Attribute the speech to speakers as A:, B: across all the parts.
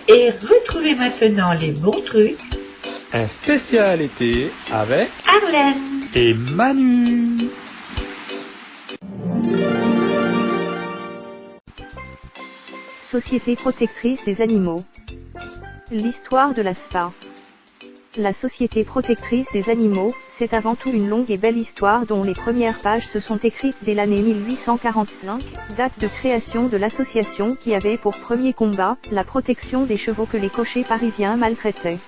A: Et retrouvez maintenant les bons trucs.
B: Un spécial été avec
A: Arlène
B: et Manu.
C: Société protectrice des animaux. L'histoire de la SPA. La Société protectrice des animaux, c'est avant tout une longue et belle histoire dont les premières pages se sont écrites dès l'année 1845, date de création de l'association qui avait pour premier combat, la protection des chevaux que les cochers parisiens maltraitaient.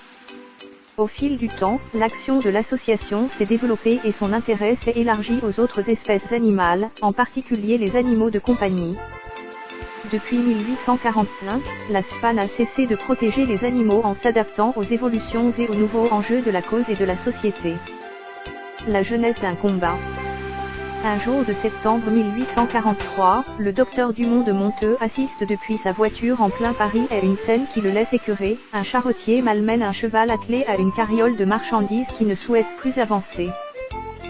C: Au fil du temps, l'action de l'association s'est développée et son intérêt s'est élargi aux autres espèces animales, en particulier les animaux de compagnie. Depuis 1845, la SPA n'a cessé de protéger les animaux en s'adaptant aux évolutions et aux nouveaux enjeux de la cause et de la société. La jeunesse d'un combat. Un jour de septembre 1843, le docteur Dumont de Monteux assiste depuis sa voiture en plein Paris à une scène qui le laisse écœuré. Un charretier malmène un cheval attelé à une carriole de marchandises qui ne souhaite plus avancer.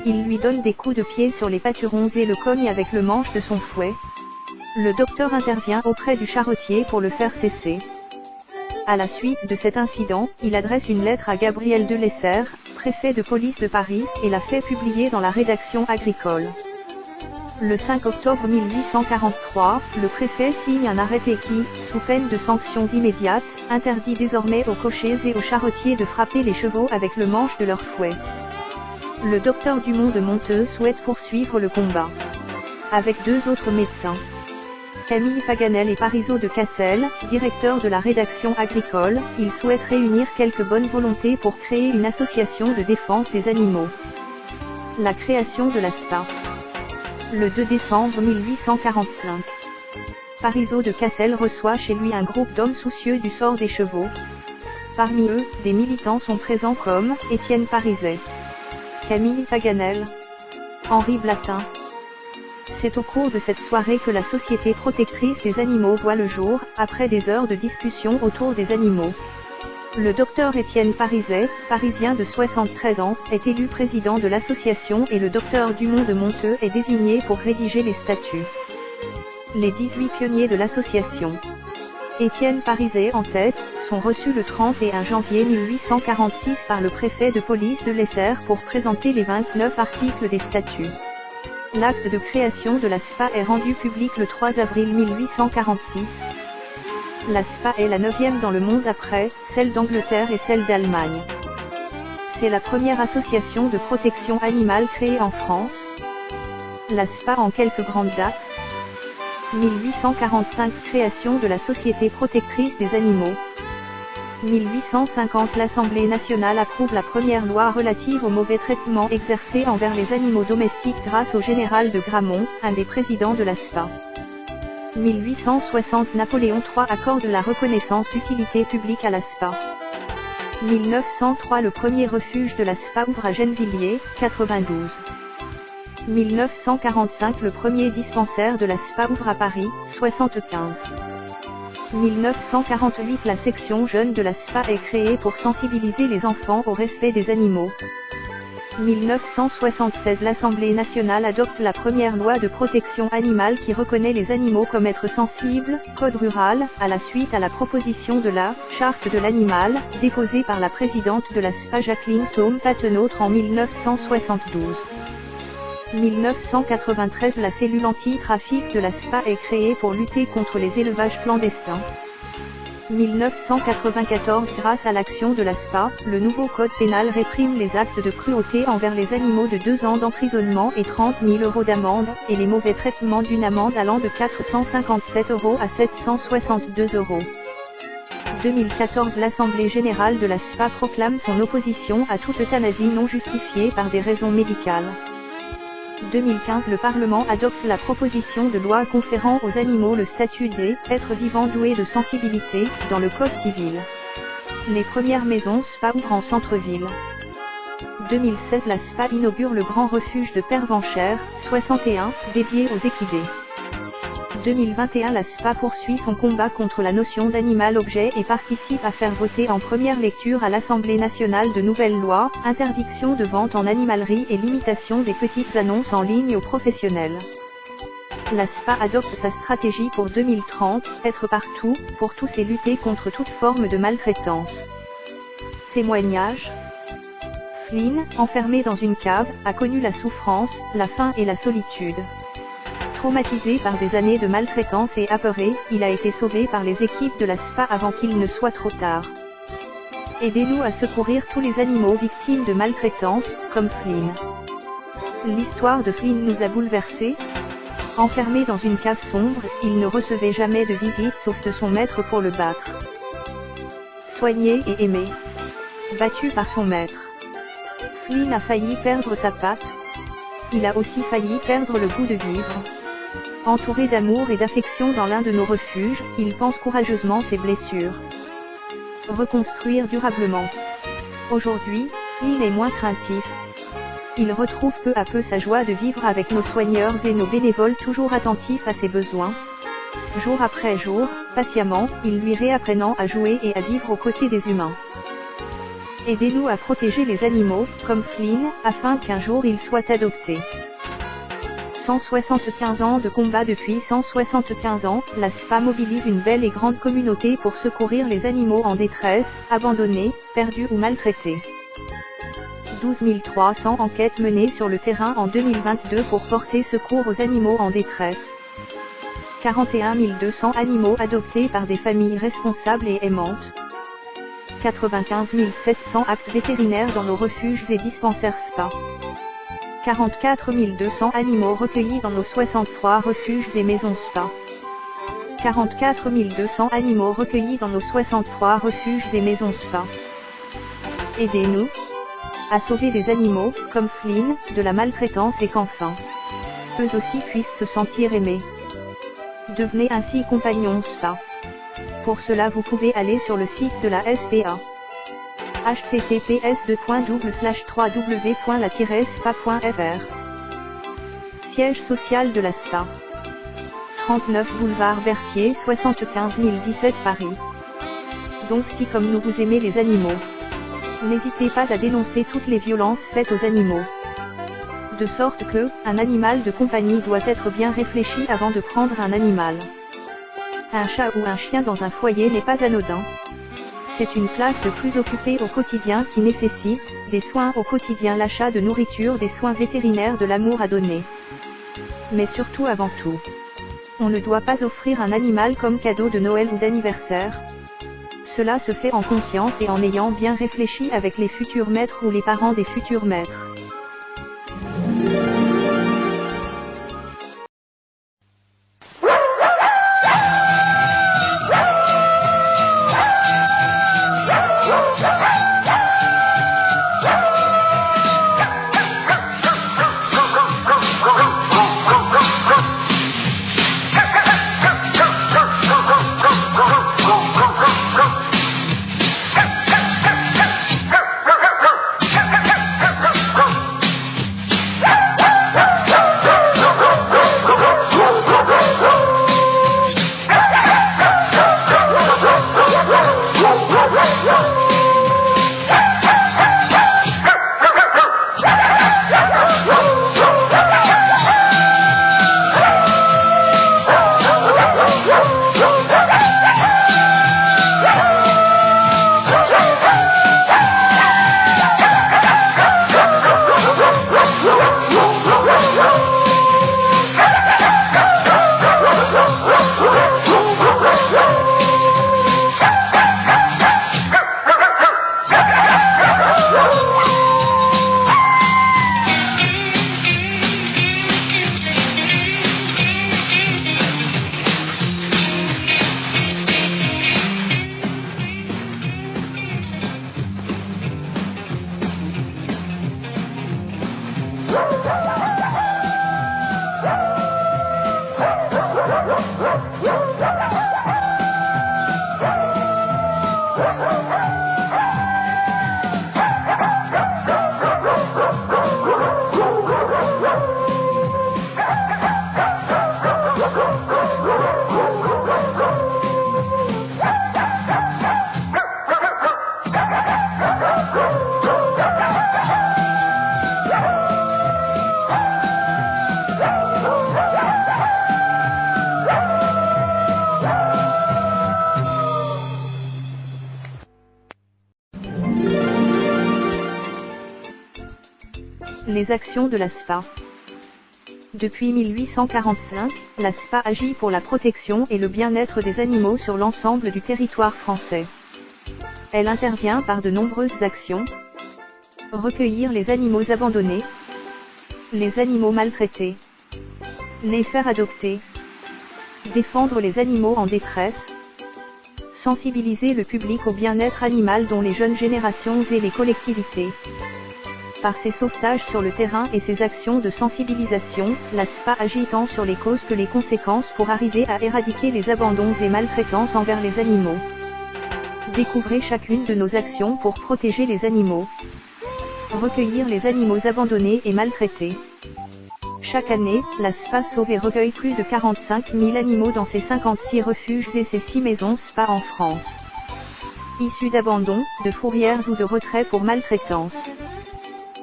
C: Il lui donne des coups de pied sur les paturons et le cogne avec le manche de son fouet. Le docteur intervient auprès du charretier pour le faire cesser. À la suite de cet incident, il adresse une lettre à Gabriel de Lesser, préfet de police de Paris, et la fait publier dans la rédaction agricole. Le 5 octobre 1843, le préfet signe un arrêté qui, sous peine de sanctions immédiates, interdit désormais aux cochers et aux charretiers de frapper les chevaux avec le manche de leur fouet. Le docteur Dumont de Monteux souhaite poursuivre le combat. Avec deux autres médecins, Camille Paganel et Parisot de Cassel, directeurs de la rédaction agricole, ils souhaitent réunir quelques bonnes volontés pour créer une association de défense des animaux. La création de la SPA. Le 2 décembre 1845. Parisot de Cassel reçoit chez lui un groupe d'hommes soucieux du sort des chevaux. Parmi eux, des militants sont présents comme Étienne Pariset, Camille Paganel, Henri Blatin. C'est au cours de cette soirée que la Société protectrice des animaux voit le jour, après des heures de discussion autour des animaux. Le docteur Étienne Pariset, parisien de 73 ans, est élu président de l'association et le docteur Dumont de Monteux est désigné pour rédiger les statuts. Les 18 pionniers de l'association. Étienne Pariset en tête, sont reçus le 31 janvier 1846 par le préfet de police de Lesser pour présenter les 29 articles des statuts. L'acte de création de la SPA est rendu public le 3 avril 1846. La SPA est la 9e dans le monde après celle d'Angleterre et celle d'Allemagne. C'est la première association de protection animale créée en France. La SPA en quelques grandes dates. 1845 – Création de la Société protectrice des animaux. 1850 – L'Assemblée nationale approuve la première loi relative au mauvais traitement exercé envers les animaux domestiques grâce au général de Gramont, un des présidents de la SPA. 1860 – Napoléon III accorde la reconnaissance d'utilité publique à la SPA. 1903 – Le premier refuge de la SPA ouvre à Gennevilliers, 92. 1945 – Le premier dispensaire de la SPA ouvre à Paris, 75. 1948 – La section jeune de la SPA est créée pour sensibiliser les enfants au respect des animaux. 1976 – L'Assemblée nationale adopte la première loi de protection animale qui reconnaît les animaux comme êtres sensibles, code rural, à la suite à la proposition de la « Charte de l'animal » déposée par la présidente de la SPA Jacqueline Thome-Patenautre en 1972. 1993 – La cellule anti-trafic de la SPA est créée pour lutter contre les élevages clandestins. 1994 – Grâce à l'action de la SPA, le nouveau code pénal réprime les actes de cruauté envers les animaux de 2 ans d'emprisonnement et 30 000 € d'amende, et les mauvais traitements d'une amende allant de 457 € à 762 €. 2014 – L'Assemblée générale de la SPA proclame son opposition à toute euthanasie non justifiée par des raisons médicales. 2015 – Le Parlement adopte la proposition de loi conférant aux animaux le statut des « êtres vivants doués de sensibilité » dans le Code civil. Les premières maisons SPA ouvrent en centre-ville. 2016 – La SPA inaugure le grand refuge de Pervenchères, 61, dédié aux équidés. 2021 – La SPA poursuit son combat contre la notion d'animal-objet et participe à faire voter en première lecture à l'Assemblée nationale de nouvelles lois, interdiction de vente en animalerie et limitation des petites annonces en ligne aux professionnels. la SPA adopte sa stratégie pour 2030, être partout, pour tous et lutter contre toute forme de maltraitance. Témoignage. Flynn, enfermé dans une cave, a connu la souffrance, la faim et la solitude. Traumatisé par des années de maltraitance et apeuré, il a été sauvé par les équipes de la SPA avant qu'il ne soit trop tard. Aidez-nous à secourir tous les animaux victimes de maltraitance, comme Flynn. L'histoire de Flynn nous a bouleversés. Enfermé dans une cave sombre, il ne recevait jamais de visite sauf de son maître pour le battre. Soigné et aimé. Battu par son maître. Flynn a failli perdre sa patte. Il a aussi failli perdre le goût de vivre. Entouré d'amour et d'affection dans l'un de nos refuges, il pense courageusement ses blessures. Reconstruire durablement. Aujourd'hui, Flynn est moins craintif. Il retrouve peu à peu sa joie de vivre avec nos soigneurs et nos bénévoles toujours attentifs à ses besoins. Jour après jour, patiemment, il lui réapprenant à jouer et à vivre aux côtés des humains. Aidez-nous à protéger les animaux, comme Flynn, afin qu'un jour il soit adopté. 175 ans de combat. Depuis 175 ans, la SPA mobilise une belle et grande communauté pour secourir les animaux en détresse, abandonnés, perdus ou maltraités. 12 300 enquêtes menées sur le terrain en 2022 pour porter secours aux animaux en détresse. 41 200 animaux adoptés par des familles responsables et aimantes. 95 700 actes vétérinaires dans nos refuges et dispensaires SPA. 44 200 animaux recueillis dans nos 63 refuges et maisons SPA. 44 200 animaux recueillis dans nos 63 refuges et maisons SPA. Aidez-nous à sauver des animaux, comme Flynn, de la maltraitance et qu'enfin, eux aussi puissent se sentir aimés. Devenez ainsi compagnons SPA. Pour cela vous pouvez aller sur le site de la SPA. https://www.la-spa.fr. Siège social de la SPA. 39 boulevard Berthier 75 017 Paris. Donc si comme nous vous aimez les animaux, n'hésitez pas à dénoncer toutes les violences faites aux animaux. De sorte que, un animal de compagnie doit être bien réfléchi avant de prendre un animal. Un chat ou un chien dans un foyer n'est pas anodin. C'est une place de plus occupée au quotidien qui nécessite, des soins au quotidien, l'achat de nourriture, des soins vétérinaires, de l'amour à donner. Mais surtout avant tout, on ne doit pas offrir un animal comme cadeau de Noël ou d'anniversaire. Cela se fait en conscience et en ayant bien réfléchi avec les futurs maîtres ou les parents des futurs maîtres. Les actions de la SPA. Depuis 1845, la SPA agit pour la protection et le bien-être des animaux sur l'ensemble du territoire français. Elle intervient par de nombreuses actions. Recueillir les animaux abandonnés, les animaux maltraités, les faire adopter, défendre les animaux en détresse, sensibiliser le public au bien-être animal dont les jeunes générations et les collectivités. Par ses sauvetages sur le terrain et ses actions de sensibilisation, la SPA agit tant sur les causes que les conséquences pour arriver à éradiquer les abandons et maltraitances envers les animaux. Découvrez chacune de nos actions pour protéger les animaux. Recueillir les animaux abandonnés et maltraités. Chaque année, la SPA sauve et recueille plus de 45 000 animaux dans ses 56 refuges et ses 6 maisons SPA en France. Issus d'abandons, de fourrières ou de retraits pour maltraitance.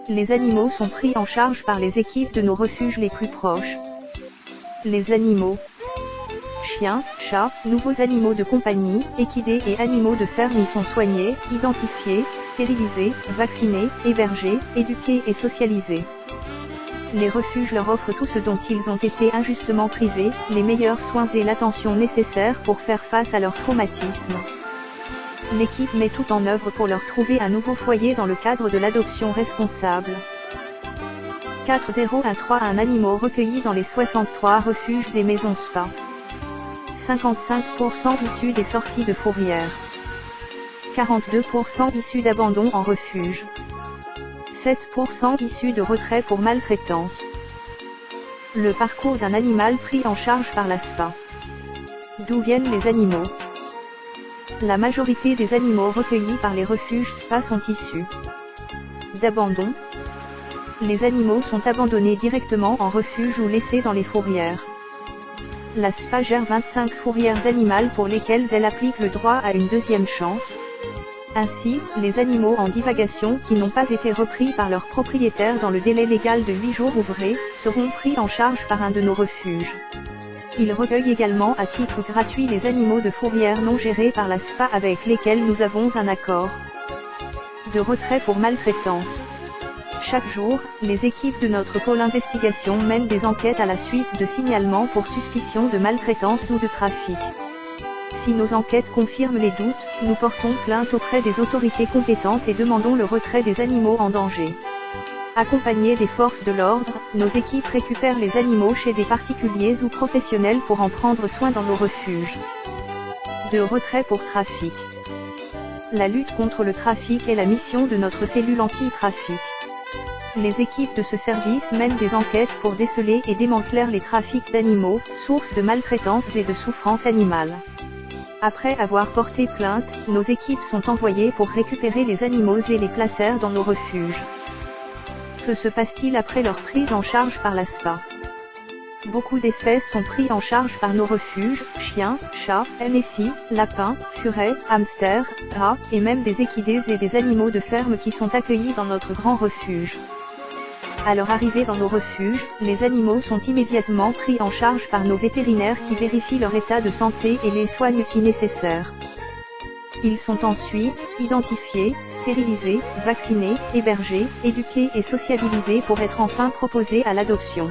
C: Les animaux sont pris en charge par les équipes de nos refuges les plus proches. Les animaux. Chiens, chats, nouveaux animaux de compagnie, équidés et animaux de ferme sont soignés, identifiés, stérilisés, vaccinés, hébergés, éduqués et socialisés. Les refuges leur offrent tout ce dont ils ont été injustement privés, les meilleurs soins et l'attention nécessaires pour faire face à leur traumatisme. L'équipe met tout en œuvre pour leur trouver un nouveau foyer dans le cadre de l'adoption responsable. 4013 animaux recueillis dans les 63 refuges et maisons SPA. 55% issus des sorties de fourrière. 42% issus d'abandon en refuge. 7% issus de retrait pour maltraitance. Le parcours d'un animal pris en charge par la SPA. D'où viennent les animaux? La majorité des animaux recueillis par les refuges SPA sont issus d'abandon. Les animaux sont abandonnés directement en refuge ou laissés dans les fourrières. La SPA gère 25 fourrières animales pour lesquelles elle applique le droit à une deuxième chance. Ainsi, les animaux en divagation qui n'ont pas été repris par leur propriétaire dans le délai légal de 8 jours ouvrés, seront pris en charge par un de nos refuges. Il recueille également à titre gratuit les animaux de fourrière non gérés par la SPA avec lesquels nous avons un accord de retrait pour maltraitance. Chaque jour, les équipes de notre pôle investigation mènent des enquêtes à la suite de signalements pour suspicion de maltraitance ou de trafic. Si nos enquêtes confirment les doutes, nous portons plainte auprès des autorités compétentes et demandons le retrait des animaux en danger. Accompagnés des forces de l'ordre, nos équipes récupèrent les animaux chez des particuliers ou professionnels pour en prendre soin dans nos refuges. De retrait pour trafic. La lutte contre le trafic est la mission de notre cellule anti-trafic. Les équipes de ce service mènent des enquêtes pour déceler et démanteler les trafics d'animaux, sources de maltraitance et de souffrance animale. Après avoir porté plainte, nos équipes sont envoyées pour récupérer les animaux et les placer dans nos refuges. Que se passe-t-il après leur prise en charge par la SPA? Beaucoup d'espèces sont prises en charge par nos refuges, chiens, chats, NSI, lapins, furets, hamsters, rats, et même des équidés et des animaux de ferme qui sont accueillis dans notre grand refuge. À leur arrivée dans nos refuges, les animaux sont immédiatement pris en charge par nos vétérinaires qui vérifient leur état de santé et les soignent si nécessaire. Ils sont ensuite identifiés, stérilisés, vaccinés, hébergés, éduqués et sociabilisés pour être enfin proposés à l'adoption.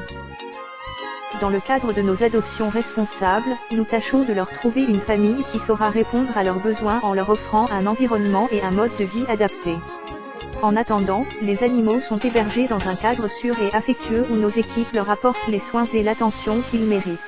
C: Dans le cadre de nos adoptions responsables, nous tâchons de leur trouver une famille qui saura répondre à leurs besoins en leur offrant un environnement et un mode de vie adapté. En attendant, les animaux sont hébergés dans un cadre sûr et affectueux où nos équipes leur apportent les soins et l'attention qu'ils méritent.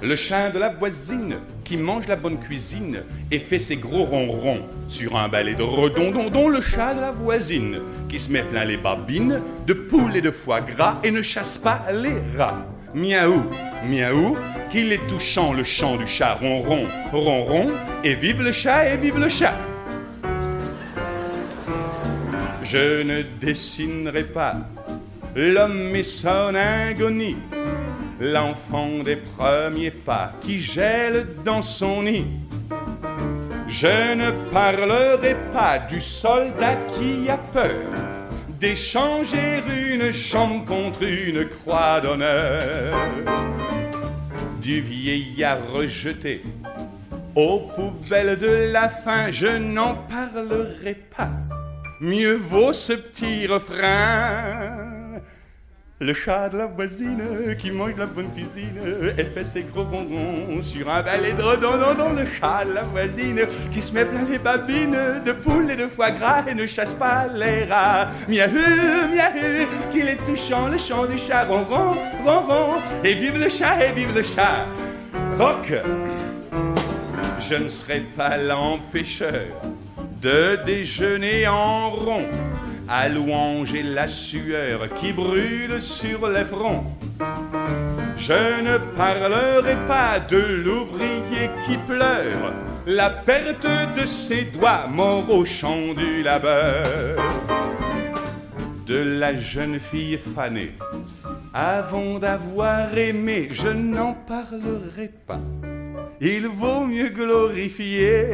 D: Le chien de la voisine qui mange la bonne cuisine et fait ses gros ronrons sur un balai de redondondon. Le chat de la voisine qui se met plein les babines de poules et de foie gras et ne chasse pas les rats. Miaou, miaou, qu'il est touchant le chant du chat ronron, ronron, et vive le chat et vive le chat. Je ne dessinerai pas l'homme et son agonie, l'enfant des premiers pas qui gèle dans son nid. Je ne parlerai pas du soldat qui a peur d'échanger une jambe contre une croix d'honneur, du vieillard rejeté Aux poubelles de la faim, je n'en parlerai pas. Mieux vaut ce petit refrain. Le chat de la voisine qui mange la bonne cuisine et fait ses gros bonbons sur un balai de redondon. Le chat de la voisine qui se met plein les babines de poules et de foie gras et ne chasse pas les rats. Miaou, miaou, qu'il est touchant le chant du chat. Ronron, ronron, et vive le chat, et vive le chat. Rock, je ne serai pas l'empêcheur de déjeuner en rond, à louanger la sueur qui brûle sur les fronts. Je ne parlerai pas de l'ouvrier qui pleure la perte de ses doigts morts au champ du labeur, de la jeune fille fanée avant d'avoir aimé. Je n'en parlerai pas, il vaut mieux glorifier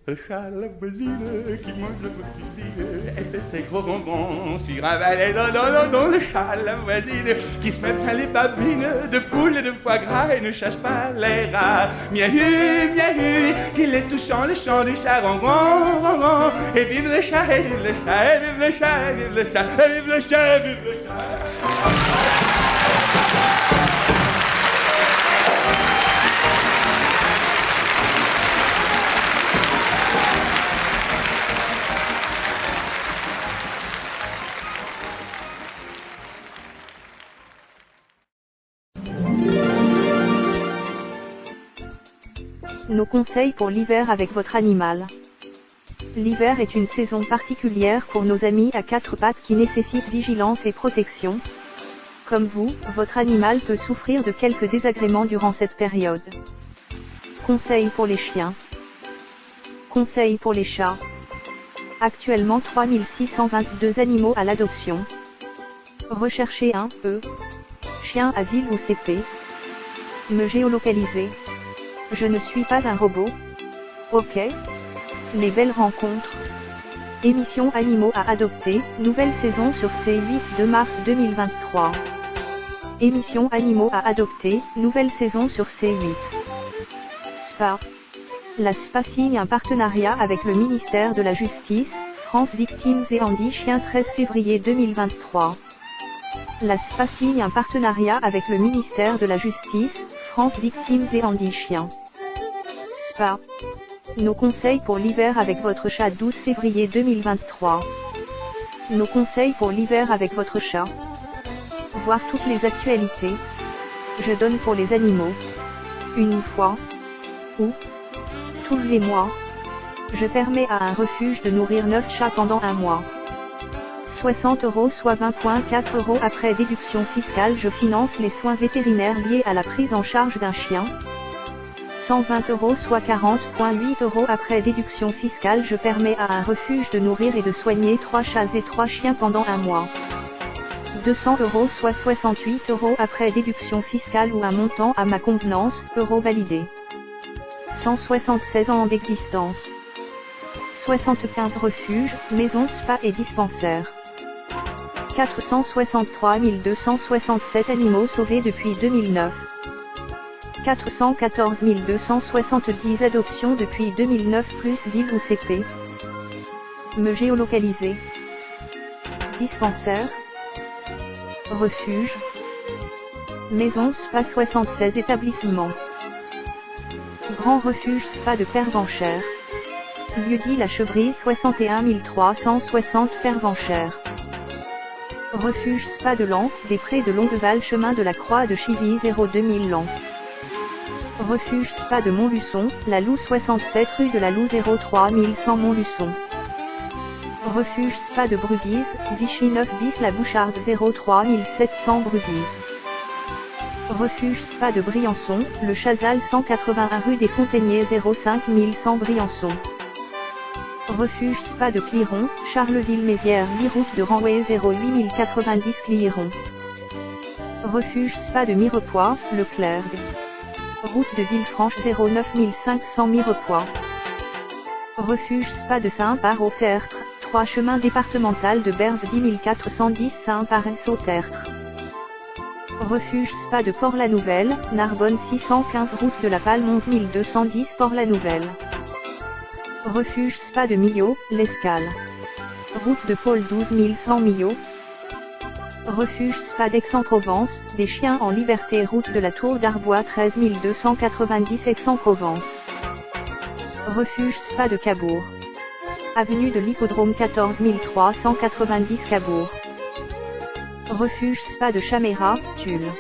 D: le chat de la voisine qui mange la bonne cuisine et fait ses gros bonbons sur un balai dans le chat de la voisine qui se met plein les babines de poules et de foie gras et ne chasse pas les rats. Miaou, miaou, qu'il est touchant le chant du chat. Ronron, ronron, et vive le chat, et vive le chat, et vive le chat, et vive le chat, et vive le chat, et vive le chat.
C: Nos conseils pour l'hiver avec votre animal. L'hiver est une saison particulière pour nos amis à quatre pattes qui nécessite vigilance et protection. Comme vous, votre animal peut souffrir de quelques désagréments durant cette période. Conseils pour les chiens. Conseils pour les chats. Actuellement 3622 animaux à l'adoption. Recherchez un chien à ville ou CP. Me géolocaliser. Je ne suis pas un robot. Ok. Les belles rencontres. Émission Animaux à adopter, nouvelle saison sur C8 de mars 2023. Émission Animaux à adopter, nouvelle saison sur C8. SPA. La SPA signe un partenariat avec le ministère de la Justice, France Victimes et Andy Chien 13 février 2023. La SPA signe un partenariat avec le ministère de la Justice, France Victimes et Andy Chien. SPA. Nos conseils pour l'hiver avec votre chat 12 février 2023. Nos conseils pour l'hiver avec votre chat. Voir toutes les actualités. Je donne pour les animaux. Une fois. Ou. Tous les mois. Je permets à un refuge de nourrir 9 chats pendant un mois. 60 €, soit 20,4 € après déduction fiscale. Je finance les soins vétérinaires liés à la prise en charge d'un chien. 120 €, soit 40,8 € après déduction fiscale. Je permets à un refuge de nourrir et de soigner 3 chats et 3 chiens pendant un mois. 200 €, soit 68 € après déduction fiscale ou un montant à ma convenance, euros validé. 176 ans d'existence. 75 refuges, maisons, spas et dispensaires. 463 267 animaux sauvés depuis 2009. 414 270 adoptions depuis 2009 plus ville ou CP. Me géolocaliser. Dispensaire. Refuge. Maison spa 76 établissements. Grand refuge spa de Pervenchère. Lieu-dit La Chevrie 61 360 Pervenchère. Refuge spa de Lan, des Prés de Longueval chemin de la Croix de Chivy 02 000 Lan. Refuge spa de Montluçon, La Loue 67 rue de la Loue 03 100 Montluçon. Refuge spa de Bruvise, Vichy 9 bis La Boucharde 03 700 Bruvise. Refuge spa de Briançon, Le Chazal 181 rue des Fontainiers 05 100 Briançon. Refuge spa de Cliron, Charleville-Mézières 8 route de Ranoué 08 090 Cliron. Refuge spa de Mirepoix, Leclerc. Route de Villefranche 09 500 Mirepoix. Refuge spa de Saint-Par-au-Tertre, 3 chemin départemental de Berze 10 410 Saint-Par-au-Tertre. Refuge Spa de Port-la-Nouvelle, Narbonne 615 route de la Palme 11210 Port-la-Nouvelle. Refuge Spa de Millau, l'Escale. Route de Pôle 12100 Millau. Refuge Spa d'Aix-en-Provence, des chiens en liberté route de la Tour d'Arbois 13290 Aix-en-Provence. Refuge Spa de Cabourg. Avenue de l'Hippodrome 14390 Cabourg. Refuge Spa de Chaméra, Tulle.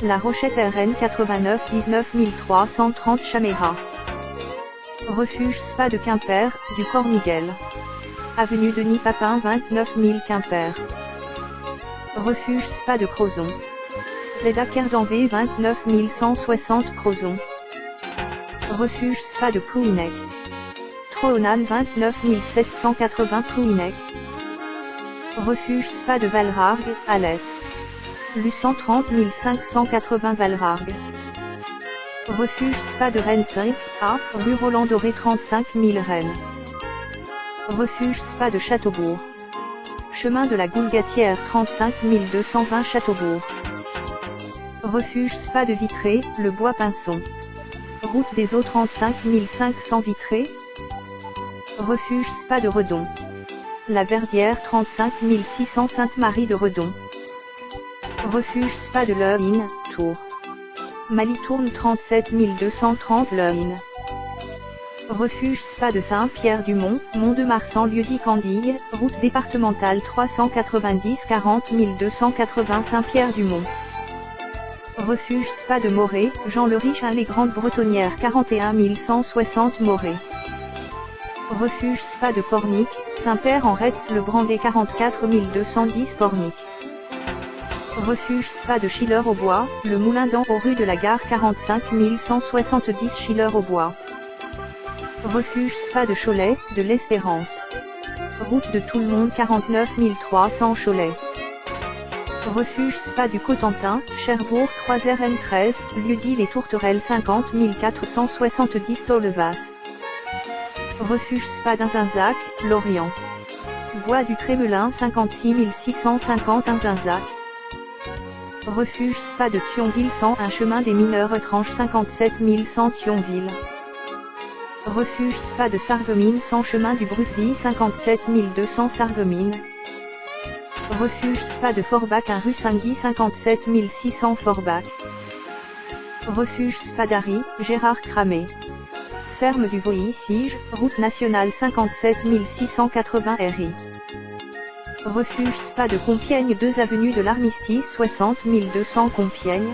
C: La Rochette RN 89 19330 Chaméra. Refuge Spa de Quimper, du Corniguel. Avenue Denis Papin 29 000 Quimper. Refuge Spa de Crozon. Reda Kerdanvé 29 160 Crozon. Refuge Spa de Plouhinec. Trohonan 29 780 Plouhinec. Refuge Spa de Valrargues, à l'est. Luçon 30 580 Valrargues. Refuge Spa de Rennes 5, à, rue Roland Doré 35 000 Rennes. Refuge Spa de Châteaubourg. Chemin de la Goulgatière 35 220 Châteaubourg. Refuge Spa de Vitré, le Bois-Pinson. Route des Eaux 35 500 Vitré. Refuge Spa de Redon. La Verdière 35 600 Sainte-Marie de Redon. Refuge Spa de Leuin, Tours. Malitourne 37 230 Leuin. Refuge Spa de Saint-Pierre-du-Mont, Mont-de-Marsan lieu-dit Candille, route départementale 390 40 280 Saint-Pierre-du-Mont. Refuge Spa de Morée, Jean le Riche les Grandes Bretonnières 41 160 Morée. Refuge Spa de Pornic, Saint-Père en Retz le Brandé 44 210 Pornic. Refuge Spa de Schiller-au-Bois, le Moulin d'An aux rues de la Gare 45 170 Schiller-au-Bois. Refuge Spa de Cholet, de l'Espérance. Route de Tout le Monde 49 300 Cholet. Refuge Spa du Cotentin, Cherbourg 3RN13, lieu-dit les Tourterelles 50 470 Tollevasse. Refuge Spa d'Inzinzac, Lorient. Bois du Trémelin 56 650 Inzinzac. Refuge Spa de Thionville 101 chemin des mineurs étranges 57 100 Thionville. Refuge Spa de Sarreguemines 100 chemin du Brutvie 57 200 Sarreguemines. Refuge Spa de Forbach 1 rue Saint-Guy 57 600 Forbach. Refuge Spa d'Ary, Gérard Cramé. Ferme du Voilly-Sige, route nationale 57 680 RI. Refuge Spa de Compiègne 2 avenue de l'Armistice 60 200 Compiègne.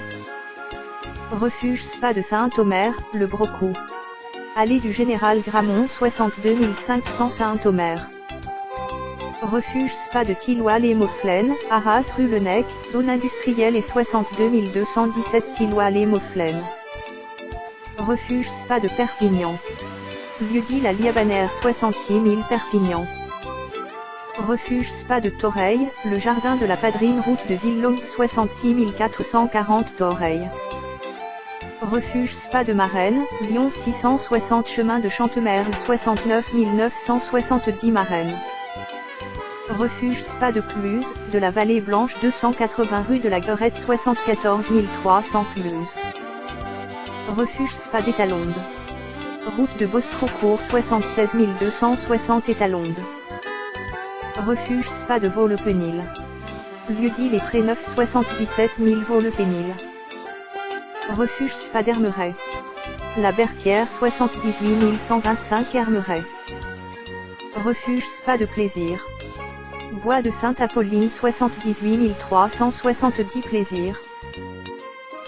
C: Refuge Spa de Saint-Omer, le Brocou. Allée du Général Gramont 62 500 Saint-Omer. Refuge Spa de Thilloy les Mauflaines, Arras rue Lenec, zone industrielle et 62 217 Thilloy les Mauflaines. Refuge Spa de Perpignan. Lieu-dit la Liabanère 66 000 Perpignan. Refuge Spa de Toreil, le Jardin de la Padrine route de Villelongue 66 440 Toreil. Refuge Spa de Marennes, Lyon 660 chemin de Chantemerle 69 970 Marennes. Refuge Spa de Cluse, de la Vallée Blanche 280 rue de la Guerette 74 300 Cluse. Refuge Spa d'Étalonde. Route de Bostrocourt 76 260 Étalonde. Refuge Spa de Vaux-le-Pénil. Lieu-dit les Prés 9 77 000 Vaux-le-Pénil. Refuge Spa d'Hermeret. La Bertière 78 125 Hermeret. Refuge Spa de Plaisir. Bois de Sainte-Apolline 78 370 Plaisir.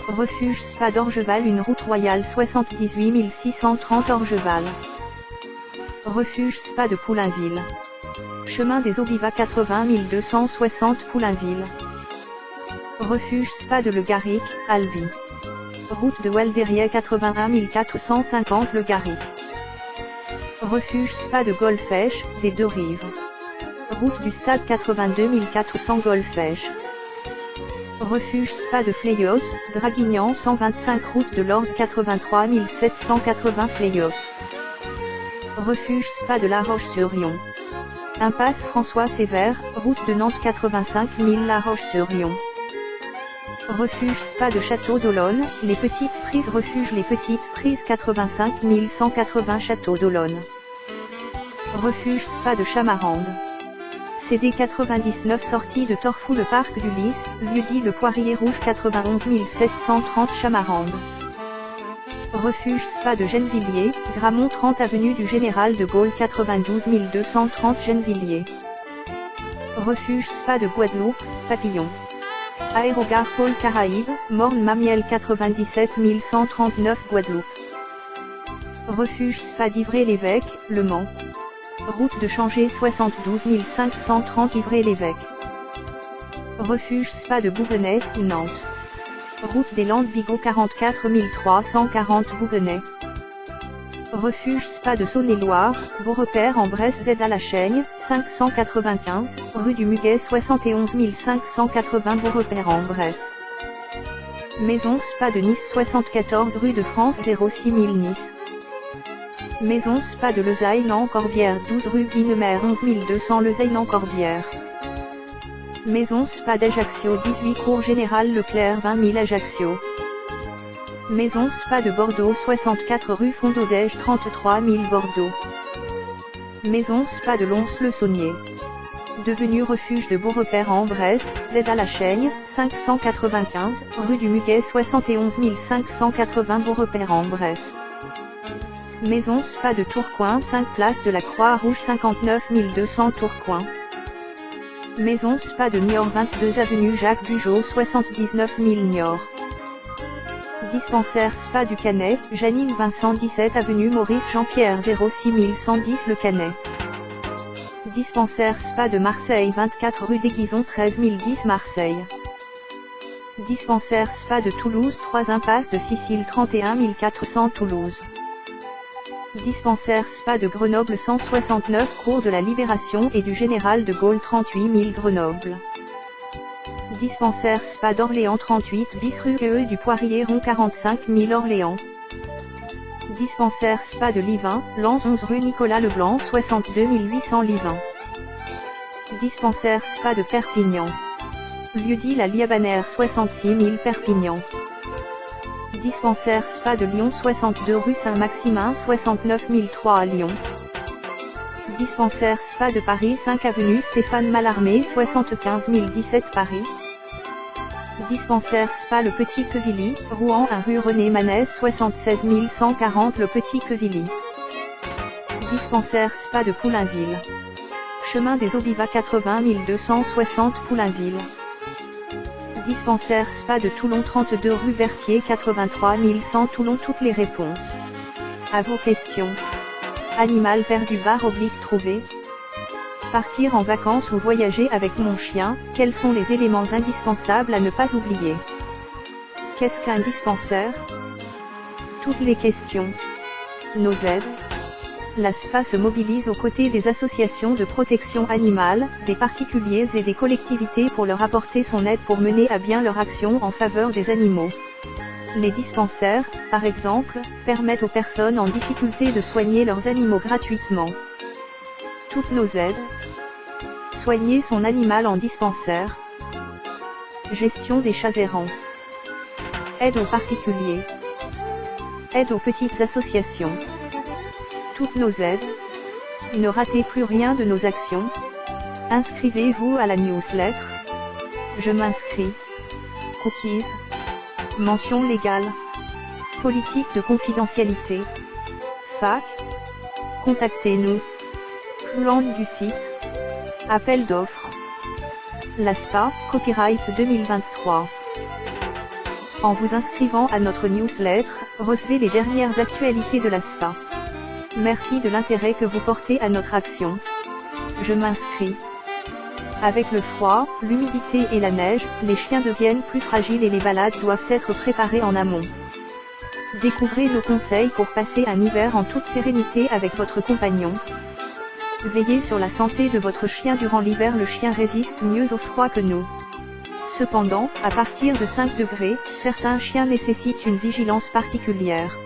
C: Refuge Spa d'Orgeval une route royale 78 630 Orgeval. Refuge Spa de Poulainville. Chemin des Eaux-Vivas 80 260 Poulainville. Refuge Spa de Le Garric, Albi. Route de Waldériet 81 450 Le Garric. Refuge Spa de Golfech, des Deux Rives. Route du Stade 82 400 Golfech. Refuge Spa de Fléos, Draguignan 125 route de l'Orgue 83 780 Fléos. Refuge Spa de La Roche-sur-Yon. Impasse François Sévère, route de Nantes 85 000 La Roche-sur-Yon. Refuge Spa de Château d'Olonne, les petites prises refuge les petites prises 85 180 Château d'Olonne. Refuge Spa de Chamarande. CD 99 sortie de Torfou le parc du Lys, lieu-dit le Poirier Rouge 91 730 Chamarande. Refuge Spa de Gennevilliers, Gramont 30 avenue du Général de Gaulle 92 230 Gennevilliers. Refuge Spa de Guadeloupe, Papillon. Aérogare Pôle Caraïbes, Morne Mamiel 97 139 Guadeloupe. Refuge Spa d'Ivray-l'Évêque, Le Mans. Route de Changé 72 530 Ivray-l'Évêque. Refuge Spa de Bouguenais, Nantes. Route des Landes Bigot 44 340 Bouguenais. Refuge Spa de Saône-et-Loire, Beaurepaire en Bresse Z à la Chaigne, 595, rue du Muguet 71 580 Beaurepaire en Bresse. Maison Spa de Nice 74 rue de France 06 000 Nice. Maison Spa de Lezaille-Corbière 12 rue Guinemer 11 200 Lezaille-Corbière. Maison Spa d'Ajaccio 18 Cours Général Leclerc 20 000 Ajaccio. Maison Spa de Bordeaux 64 rue Fondodège 33 000 Bordeaux. Maison Spa de Lons-le-Saunier. Devenu refuge de Beaurepaire en Bresse, Z à la Chaigne, 595, rue du Muguet 71 580 Beaurepaire en Bresse. Maison Spa de Tourcoing 5 place de la Croix-Rouge 59 200 Tourcoing. Maison Spa de Niort 22 avenue Jacques Bugeaud 79 000 Niort. Dispensaire Spa du Canet, Janine Vincent 17 avenue Maurice Jean-Pierre 06 110 Le Canet. Dispensaire Spa de Marseille 24 rue d'Aiguison 13 010 Marseille. Dispensaire Spa de Toulouse 3 impasse de Sicile 31 400 Toulouse. Dispensaire Spa de Grenoble 169 cours de la Libération et du Général de Gaulle 38 000 Grenoble. Dispensaire Spa d'Orléans 38 bis rue du Poirier Rond 45 000 Orléans. Dispensaire Spa de Livin, Lens 11 rue Nicolas Leblanc 62 800 Livin. Dispensaire Spa de Perpignan. Lieu-dit la Liabanaire 66 000 Perpignan. Dispensaire Spa de Lyon 62 rue Saint-Maximin 69 003 à Lyon. Dispensaire Spa de Paris 5 avenue Stéphane Mallarmé 75 017 Paris. Dispensaire Spa Le Petit Quevilly, Rouen 1 rue René Manès 76 140 Le Petit Quevilly. Dispensaire Spa de Poulainville. Chemin des Aubivas 80 260 Poulainville. Dispensaire Spa de Toulon 32 rue Berthier 83 100 Toulon. Toutes les réponses à vos questions. Animal perdu / trouvé. Partir en vacances ou voyager avec mon chien, quels sont les éléments indispensables à ne pas oublier? Qu'est-ce qu'un dispensaire? Toutes les questions. Nos aides. La SPA se mobilise aux côtés des associations de protection animale, des particuliers et des collectivités pour leur apporter son aide pour mener à bien leur action en faveur des animaux. Les dispensaires, par exemple, permettent aux personnes en difficulté de soigner leurs animaux gratuitement. Toutes nos aides. Soigner son animal en dispensaire. Gestion des chats errants. Aide aux particuliers. Aide aux petites associations. Toutes nos aides. Ne ratez plus rien de nos actions. Inscrivez-vous à la newsletter. Je m'inscris. Cookies. Mention légale. Politique de confidentialité. FAQ. Contactez-nous. Plan du site. Appel d'offres. La SPA, copyright 2023. En vous inscrivant à notre newsletter, recevez les dernières actualités de la SPA. Merci de l'intérêt que vous portez à notre action. Je m'inscris. Avec le froid, l'humidité et la neige, les chiens deviennent plus fragiles et les balades doivent être préparées en amont. Découvrez nos conseils pour passer un hiver en toute sérénité avec votre compagnon. Veillez sur la santé de votre chien durant l'hiver. Le chien résiste mieux au froid que nous. Cependant, à partir de 5 degrés, certains chiens nécessitent une vigilance particulière.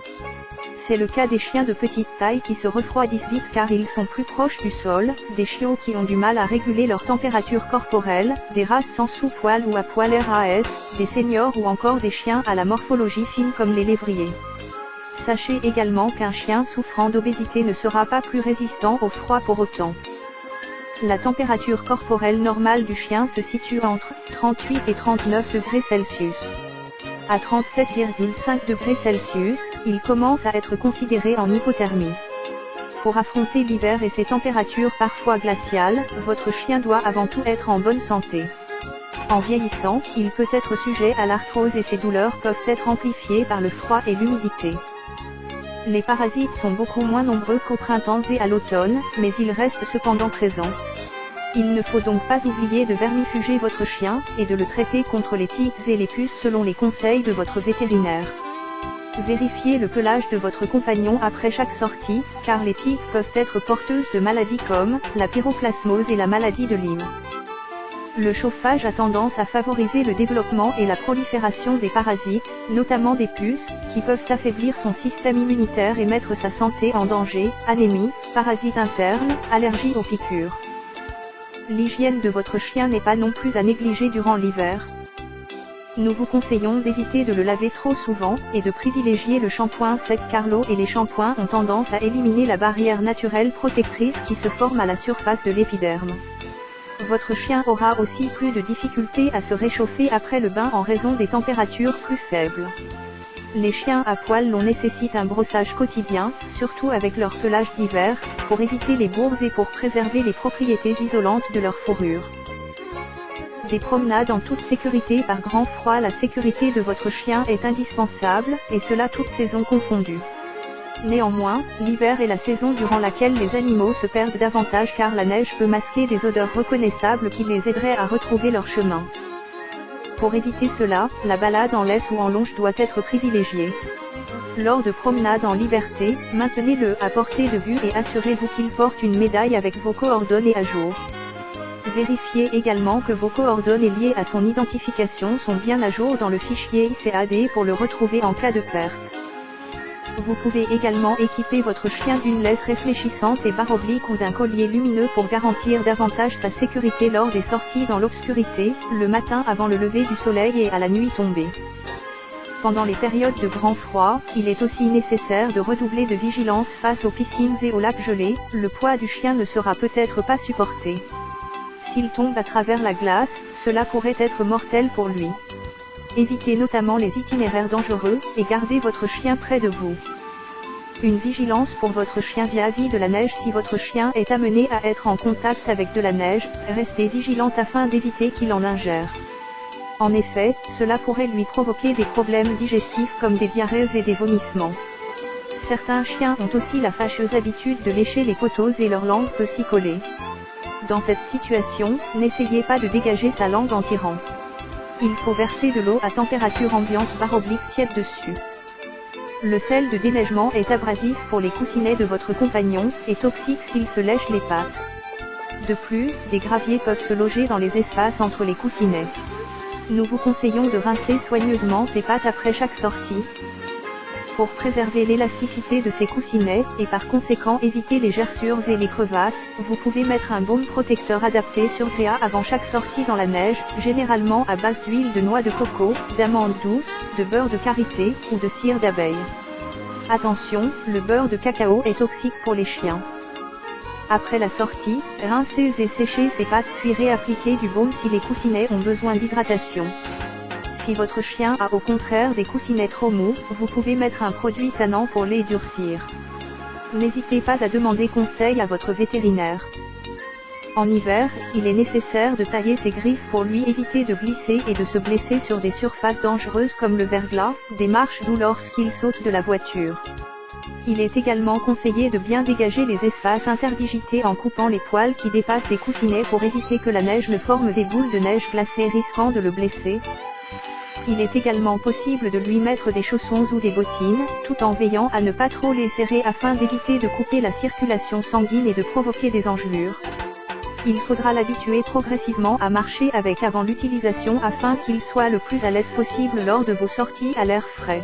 C: C'est le cas des chiens de petite taille qui se refroidissent vite car ils sont plus proches du sol, des chiots qui ont du mal à réguler leur température corporelle, des races sans sous-poil ou à poil RAS, des seniors ou encore des chiens à la morphologie fine comme les lévriers. Sachez également qu'un chien souffrant d'obésité ne sera pas plus résistant au froid pour autant. La température corporelle normale du chien se situe entre 38 et 39 degrés Celsius. À 37,5 degrés Celsius, il commence à être considéré en hypothermie. Pour affronter l'hiver et ses températures parfois glaciales, votre chien doit avant tout être en bonne santé. En vieillissant, il peut être sujet à l'arthrose et ses douleurs peuvent être amplifiées par le froid et l'humidité. Les parasites sont beaucoup moins nombreux qu'au printemps et à l'automne, mais ils restent cependant présents. Il ne faut donc pas oublier de vermifuger votre chien, et de le traiter contre les tiques et les puces selon les conseils de votre vétérinaire. Vérifiez le pelage de votre compagnon après chaque sortie, car les tiques peuvent être porteuses de maladies comme la pyroplasmose et la maladie de Lyme. Le chauffage a tendance à favoriser le développement et la prolifération des parasites, notamment des puces, qui peuvent affaiblir son système immunitaire et mettre sa santé en danger, anémie, parasites internes, allergies aux piqûres. L'hygiène de votre chien n'est pas non plus à négliger durant l'hiver. Nous vous conseillons d'éviter de le laver trop souvent, et de privilégier le shampoing sec car l'eau et les shampoings ont tendance à éliminer la barrière naturelle protectrice qui se forme à la surface de l'épiderme. Votre chien aura aussi plus de difficultés à se réchauffer après le bain en raison des températures plus faibles. Les chiens à poil longs nécessitent un brossage quotidien, surtout avec leur pelage d'hiver, pour éviter les bourres et pour préserver les propriétés isolantes de leur fourrure. Des promenades en toute sécurité par grand froid. La sécurité de votre chien est indispensable, et cela toutes saisons confondues. Néanmoins, l'hiver est la saison durant laquelle les animaux se perdent davantage car la neige peut masquer des odeurs reconnaissables qui les aideraient à retrouver leur chemin. Pour éviter cela, la balade en laisse ou en longe doit être privilégiée. Lors de promenades en liberté, maintenez-le à portée de vue et assurez-vous qu'il porte une médaille avec vos coordonnées à jour. Vérifiez également que vos coordonnées liées à son identification sont bien à jour dans le fichier ICAD pour le retrouver en cas de perte. Vous pouvez également équiper votre chien d'une laisse réfléchissante et barre oblique ou d'un collier lumineux pour garantir davantage sa sécurité lors des sorties dans l'obscurité, le matin avant le lever du soleil et à la nuit tombée. Pendant les périodes de grand froid, il est aussi nécessaire de redoubler de vigilance face aux piscines et aux lacs gelés, le poids du chien ne sera peut-être pas supporté. S'il tombe à travers la glace, cela pourrait être mortel pour lui. Évitez notamment les itinéraires dangereux, et gardez votre chien près de vous. Une vigilance pour votre chien vis-à-vis de la neige. Si votre chien est amené à être en contact avec de la neige, restez vigilante afin d'éviter qu'il en ingère. En effet, cela pourrait lui provoquer des problèmes digestifs comme des diarrhées et des vomissements. Certains chiens ont aussi la fâcheuse habitude de lécher les poteaux et leur langue peut s'y coller. Dans cette situation, n'essayez pas de dégager sa langue en tirant. Il faut verser de l'eau à température ambiante tiède dessus. Le sel de déneigement est abrasif pour les coussinets de votre compagnon, et toxique s'il se lèche les pattes. De plus, des graviers peuvent se loger dans les espaces entre les coussinets. Nous vous conseillons de rincer soigneusement ces pattes après chaque sortie, pour préserver l'élasticité de ces coussinets, et par conséquent éviter les gerçures et les crevasses. Vous pouvez mettre un baume protecteur adapté sur PA avant chaque sortie dans la neige, généralement à base d'huile de noix de coco, d'amandes douces, de beurre de karité, ou de cire d'abeille. Attention, le beurre de cacao est toxique pour les chiens. Après la sortie, rincez et séchez ces pattes puis réappliquez du baume si les coussinets ont besoin d'hydratation. Si votre chien a au contraire des coussinets trop mous, vous pouvez mettre un produit tannant pour les durcir. N'hésitez pas à demander conseil à votre vétérinaire. En hiver, il est nécessaire de tailler ses griffes pour lui éviter de glisser et de se blesser sur des surfaces dangereuses comme le verglas, des marches ou lorsqu'il saute de la voiture. Il est également conseillé de bien dégager les espaces interdigités en coupant les poils qui dépassent des coussinets pour éviter que la neige ne forme des boules de neige glacées risquant de le blesser. Il est également possible de lui mettre des chaussons ou des bottines, tout en veillant à ne pas trop les serrer afin d'éviter de couper la circulation sanguine et de provoquer des engelures. Il faudra l'habituer progressivement à marcher avec avant l'utilisation afin qu'il soit le plus à l'aise possible lors de vos sorties à l'air frais.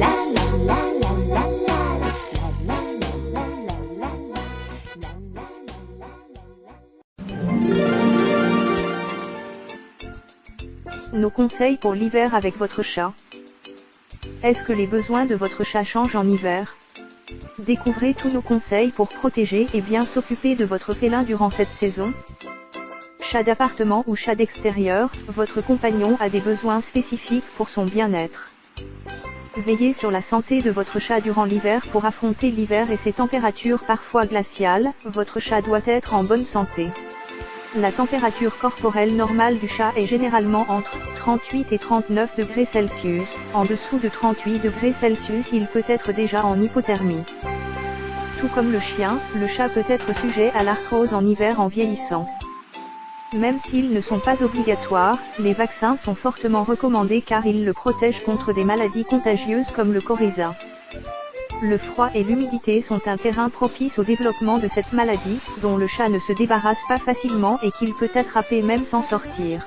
E: La la la la la la la la la.
C: Nos conseils pour l'hiver avec votre chat. Est-ce que les besoins de votre chat changent en hiver? Découvrez tous nos conseils pour protéger et bien s'occuper de votre félin durant cette saison. Chat d'appartement ou chat d'extérieur, votre compagnon a des besoins spécifiques pour son bien-être. Veillez sur la santé de votre chat durant l'hiver pour affronter l'hiver et ses températures parfois glaciales, votre chat doit être en bonne santé. La température corporelle normale du chat est généralement entre 38 et 39 degrés Celsius. En dessous de 38 degrés Celsius, il peut être déjà en hypothermie. Tout comme le chien, le chat peut être sujet à l'arthrose en hiver en vieillissant. Même s'ils ne sont pas obligatoires, les vaccins sont fortement recommandés car ils le protègent contre des maladies contagieuses comme le coryza. Le froid et l'humidité sont un terrain propice au développement de cette maladie, dont le chat ne se débarrasse pas facilement et qu'il peut attraper même sans sortir.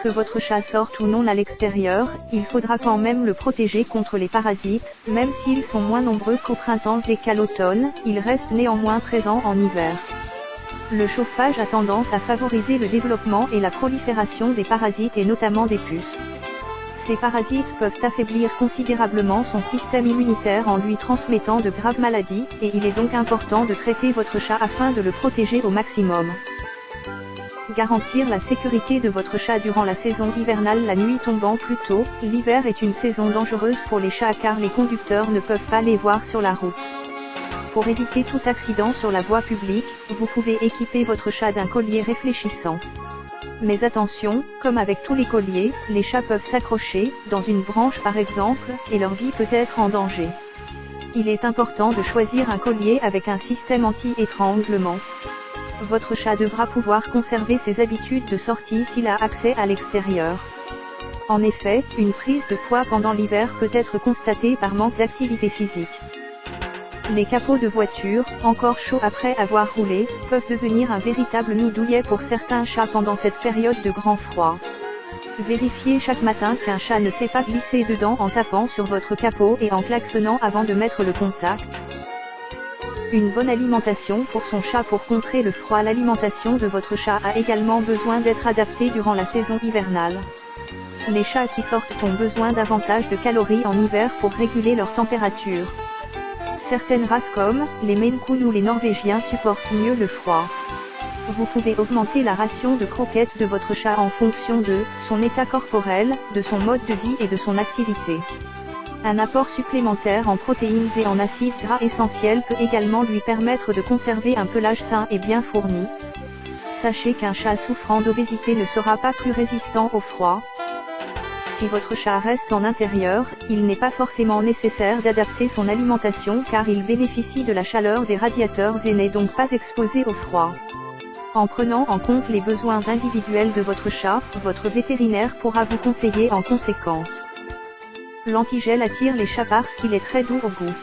C: Que votre chat sorte ou non à l'extérieur, il faudra quand même le protéger contre les parasites, même s'ils sont moins nombreux qu'au printemps et qu'à l'automne, ils restent néanmoins présents en hiver. Le chauffage a tendance à favoriser le développement et la prolifération des parasites et notamment des puces. Ces parasites peuvent affaiblir considérablement son système immunitaire en lui transmettant de graves maladies, et il est donc important de traiter votre chat afin de le protéger au maximum. Garantir la sécurité de votre chat durant la saison hivernale. La nuit tombant plus tôt, l'hiver est une saison dangereuse pour les chats car les conducteurs ne peuvent pas les voir sur la route. Pour éviter tout accident sur la voie publique, vous pouvez équiper votre chat d'un collier réfléchissant. Mais attention, comme avec tous les colliers, les chats peuvent s'accrocher, dans une branche par exemple, et leur vie peut être en danger. Il est important de choisir un collier avec un système anti-étranglement. Votre chat devra pouvoir conserver ses habitudes de sortie s'il a accès à l'extérieur. En effet, une prise de poids pendant l'hiver peut être constatée par manque d'activité physique. Les capots de voiture, encore chauds après avoir roulé, peuvent devenir un véritable nid douillet pour certains chats pendant cette période de grand froid. Vérifiez chaque matin qu'un chat ne s'est pas glissé dedans en tapant sur votre capot et en klaxonnant avant de mettre le contact. Une bonne alimentation pour son chat. Pour contrer le froid, l'alimentation de votre chat a également besoin d'être adaptée durant la saison hivernale. Les chats qui sortent ont besoin davantage de calories en hiver pour réguler leur température. Certaines races comme les Maine Coon ou les Norvégiens supportent mieux le froid. Vous pouvez augmenter la ration de croquettes de votre chat en fonction de son état corporel, de son mode de vie et de son activité. Un apport supplémentaire en protéines et en acides gras essentiels peut également lui permettre de conserver un pelage sain et bien fourni. Sachez qu'un chat souffrant d'obésité ne sera pas plus résistant au froid. Si votre chat reste en intérieur, il n'est pas forcément nécessaire d'adapter son alimentation car il bénéficie de la chaleur des radiateurs et n'est donc pas exposé au froid. En prenant en compte les besoins individuels de votre chat, votre vétérinaire pourra vous conseiller en conséquence. L'antigel attire les chats parce qu'il est très doux au goût.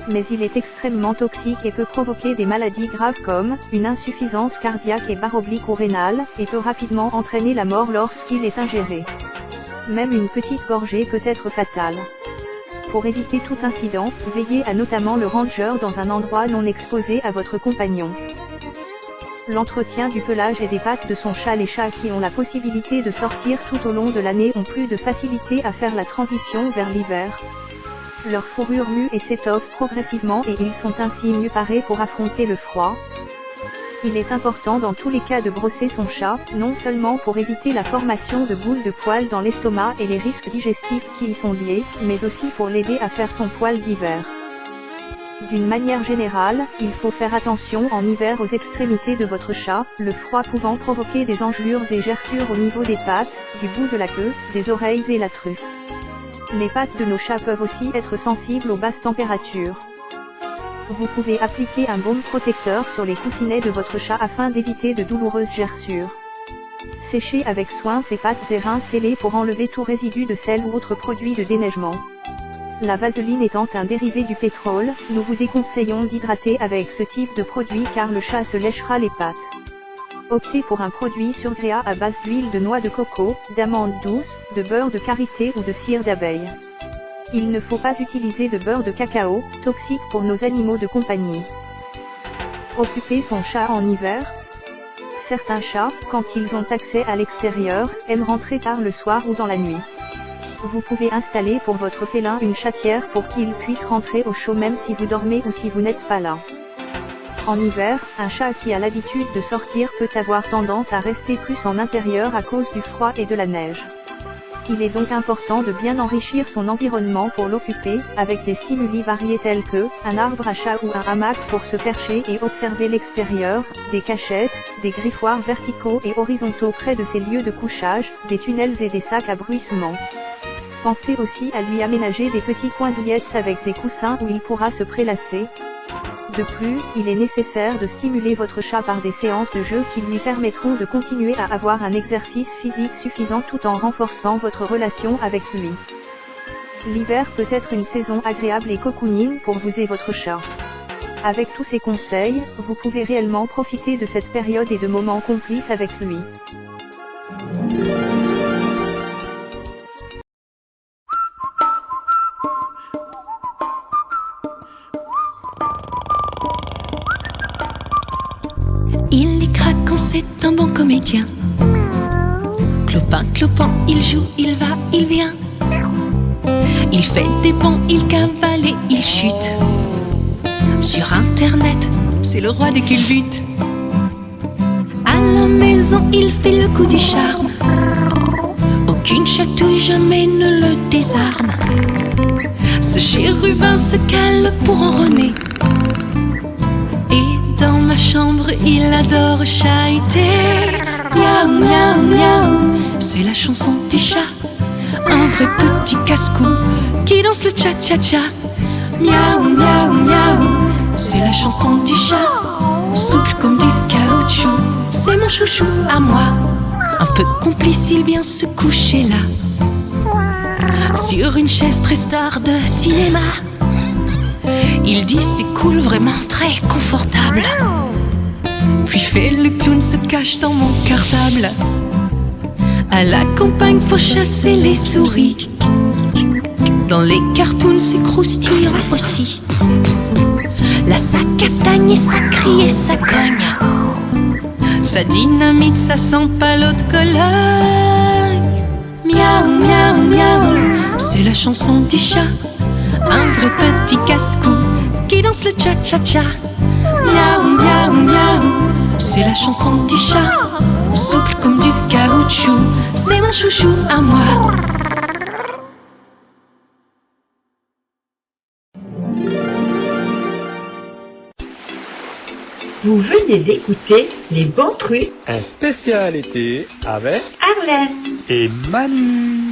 C: Mais il est extrêmement toxique et peut provoquer des maladies graves comme une insuffisance cardiaque et baroblique ou rénale, et peut rapidement entraîner la mort lorsqu'il est ingéré. Même une petite gorgée peut être fatale. Pour éviter tout incident, veillez à notamment le ranger dans un endroit non exposé à votre compagnon. L'entretien du pelage et des pattes de son chat. Les chats qui ont la possibilité de sortir tout au long de l'année ont plus de facilité à faire la transition vers l'hiver. Leur fourrure mue et s'étoffe progressivement et ils sont ainsi mieux parés pour affronter le froid. Il est important dans tous les cas de brosser son chat, non seulement pour éviter la formation de boules de poils dans l'estomac et les risques digestifs qui y sont liés, mais aussi pour l'aider à faire son poil d'hiver. D'une manière générale, il faut faire attention en hiver aux extrémités de votre chat, le froid pouvant provoquer des engelures et gerçures au niveau des pattes, du bout de la queue, des oreilles et la truffe. Les pattes de nos chats peuvent aussi être sensibles aux basses températures. Vous pouvez appliquer un baume protecteur sur les coussinets de votre chat afin d'éviter de douloureuses gerçures. Séchez avec soin ses pattes et rincez-les pour enlever tout résidu de sel ou autre produit de déneigement. La vaseline étant un dérivé du pétrole, nous vous déconseillons d'hydrater avec ce type de produit car le chat se léchera les pattes. Optez pour un produit surgréat à base d'huile de noix de coco, d'amandes douces, de beurre de karité ou de cire d'abeille. Il ne faut pas utiliser de beurre de cacao, toxique pour nos animaux de compagnie. Occuper son chat en hiver. Certains chats, quand ils ont accès à l'extérieur, aiment rentrer tard le soir ou dans la nuit. Vous pouvez installer pour votre félin une chatière pour qu'il puisse rentrer au chaud même si vous dormez ou si vous n'êtes pas là. En hiver, un chat qui a l'habitude de sortir peut avoir tendance à rester plus en intérieur à cause du froid et de la neige. Il est donc important de bien enrichir son environnement pour l'occuper, avec des stimuli variés tels que, un arbre à chat ou un hamac pour se percher et observer l'extérieur, des cachettes, des griffoirs verticaux et horizontaux près de ses lieux de couchage, des tunnels et des sacs à bruissement. Pensez aussi à lui aménager des petits coins douillettes avec des coussins où il pourra se prélasser. De plus, il est nécessaire de stimuler votre chat par des séances de jeu qui lui permettront de continuer à avoir un exercice physique suffisant tout en renforçant votre relation avec lui. L'hiver peut être une saison agréable et cocooning pour vous et votre chat. Avec tous ces conseils, vous pouvez réellement profiter de cette période et de moments complices avec lui.
F: Il est craquant, c'est un bon comédien. Clopin, clopin, il joue, il va, il vient. Il fait des bonds, il cavale et il chute. Sur internet, c'est le roi des culbutes. À la maison, il fait le coup du charme. Aucune chatouille jamais ne le désarme. Ce chérubin se cale pour enronner. Dans ma chambre, il adore chahuter. Miaou, miaou, miaou, c'est la chanson des chats. Un vrai petit casse-cou qui danse le cha-cha-cha. Miaou, miaou, miaou, c'est la chanson du chat. Souple comme du caoutchouc, c'est mon chouchou à moi. Un peu complice, il vient se coucher là, sur une chaise très star de cinéma. Il dit c'est cool, vraiment très confortable. Puis fait le clown, se cache dans mon cartable. À la campagne, faut chasser les souris. Dans les cartoons, c'est croustillant aussi. Là, ça castagne et ça crie et ça cogne. Ça dynamite, ça sent pas l'eau de Cologne. Miaou, miaou, miaou, c'est la chanson du chat. Un vrai petit casse-cou qui danse le cha-cha-cha. Miaou, miaou, miaou, c'est la chanson du chat. Souple comme du caoutchouc, c'est mon chouchou à moi.
A: Vous venez d'écouter Les Bons Trucs
B: Un spécial été avec
A: Arlène.
B: et Manu.